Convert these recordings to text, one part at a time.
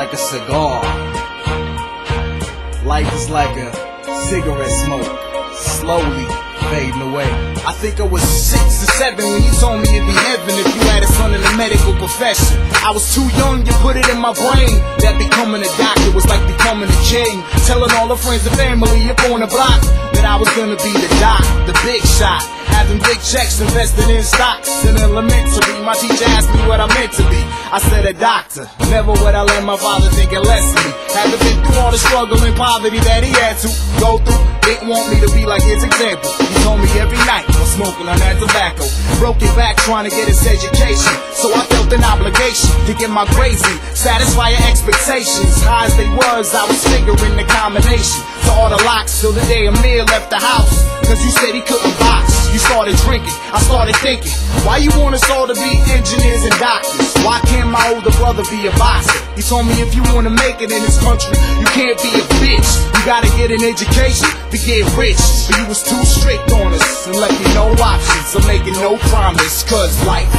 like a cigar. Life is like a cigarette smoke, slowly fading away. I think I was 6 or 7 when he told me it'd be heaven if you had a son in the medical profession. I was too young, you put it in my brain that becoming a doctor was like becoming a king. Telling all the friends and family up on the block that I was gonna be the doc, the big shot. Having big checks invested in stocks. In elementary, my teacher asked me what I meant to be. I said a doctor. Never would I let my father think less of me. Having been through all the struggle and poverty that he had to go through, didn't want me to be like his example. He told me every night while smoking on that tobacco. Broke it back trying to get his education, so I felt an obligation to get my grades in, satisfy your expectations. High as they was, I was figuring the combination to all the locks till the day Amir left the house. Cause you said he couldn't box. You started drinking, I started thinking, why you want us all to be engineers and doctors? Why can't my older brother be a boxer? He told me if you wanna make it in this country, you can't be a bitch. You gotta get an education to get rich. But you was too strict on us and left me no options, so making no promise. Cause life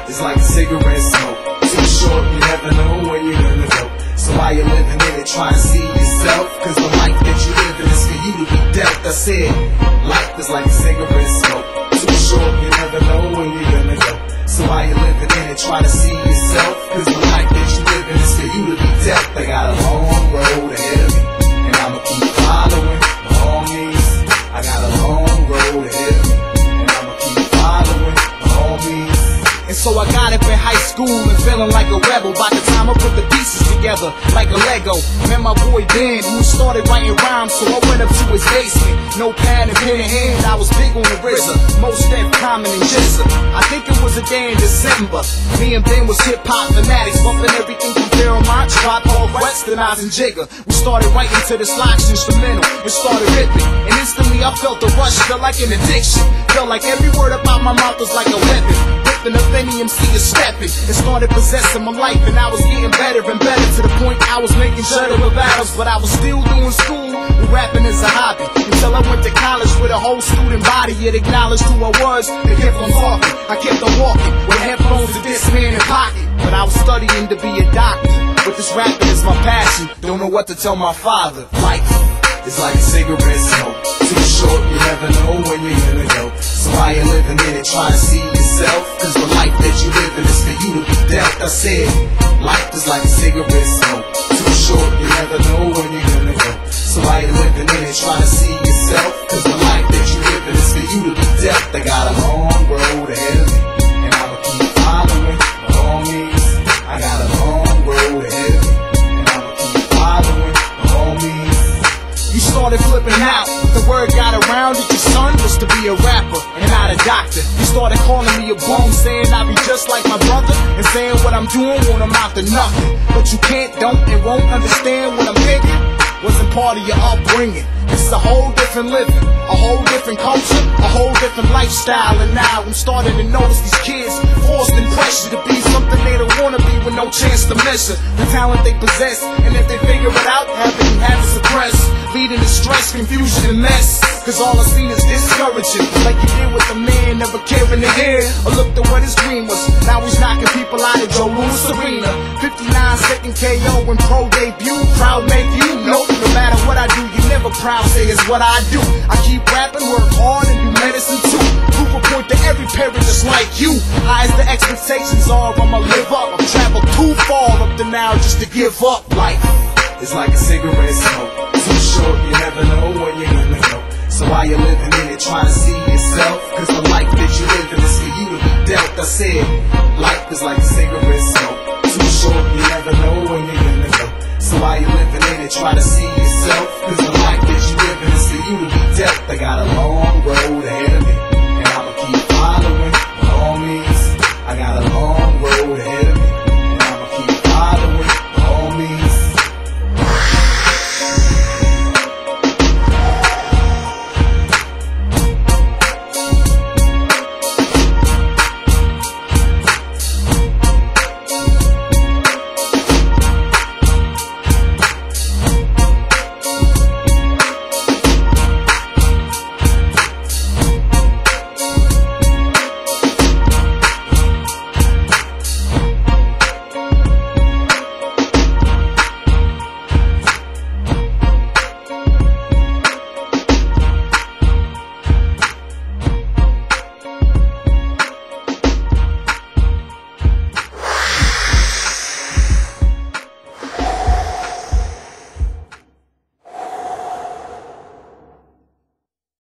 is like a cigarette smoke, too short, you never know when you're gonna go. So while you're living in it, try and see yourself. Cause the life that you live in is for you to be dealt. I said, life is like a cigarette smoke, too short, you never know when you're gonna go. So while you're living in it, try to see yourself. Cause the life that you live in is for you to be dealt. I got a long road ahead of me, and I'ma keep following my homies. I got a long road ahead of me, and I'ma keep following my homies. And so I got up in high school and feeling like a rebel. By the time I put the pieces together like a Lego, met my boy Ben, who started writing rhymes, so I went up to his basement. No pad and pen in hand, I was big on the RZA, most Def, Common and Jizza. I think it was a day in December. Me and Ben was hip-hop fanatics, bumping everything from Paramount, Tribe Called Quest, and Oz and Jigga. We started writing to the Slocks instrumental and started ripping. And instantly I felt the rush, felt like an addiction. Felt like every word about my mouth was like a weapon. Ripping up any MC is stepping. It started possessing my life, and I was getting better and better to the point I was making better battles. But I was still doing school and rapping as a hobby until I went to college with a whole student body. It acknowledged who I was and kept on talking. I kept on walking with headphones and this man in pocket. But I was studying to be a doctor. But this rapping is my passion. Don't know what to tell my father. Life is like a cigarette smoke, too short, you never know when you're gonna go. So while you're living in it, try to see yourself. Cause the life that you live in is for you to be dealt. I said, life is like a cigarette smoke, too short, you never know when you're gonna go. So while you're living in it, try to see yourself. Cause the life that you live in is for you to be dealt. I got a long road ahead of me, and I'ma keep following my homies. I got a long road ahead of me, and I'ma keep following my homies. You started flipping out, the word got around that your son was to be a rapper and not a doctor. You started calling me a bum, saying I be just like my brother, and saying what I'm doing won't amount to nothing. But you can't, don't, and won't understand what I'm thinking. Wasn't part of your upbringing. This is a whole different living, a whole different culture, a whole different lifestyle. And now I'm starting to notice these kids forced and pressured to be something they don't want to be with no chance to measure the talent they possess. And if they figure it out, have it suppressed, leading to stress, confusion, and mess. Cause all I've seen is discouraging, like you did with the man, never caring to hear or looked at what his dream was. Now he's knocking people out of Joe Louis Arena. 59-second KO and pro debut. Proud make you know, no matter what I do, you never proud say it's what I do. I keep rapping, work hard, and do medicine too. Proof a point to every parent just like you. High as the expectations are, I'ma live up. I've traveled too far up to now just to give up. Life is like a cigarette smoke, too short, you never know when you're gonna go. So while you're living in it, try to see yourself. Cause the life that you live in is for you to be dealt. I said, life is like a cigarette smoke, too short, you never know when you're gonna go. So while you're living in it, try to see yourself. Cause the life that you live in is for you to be dealt. I got a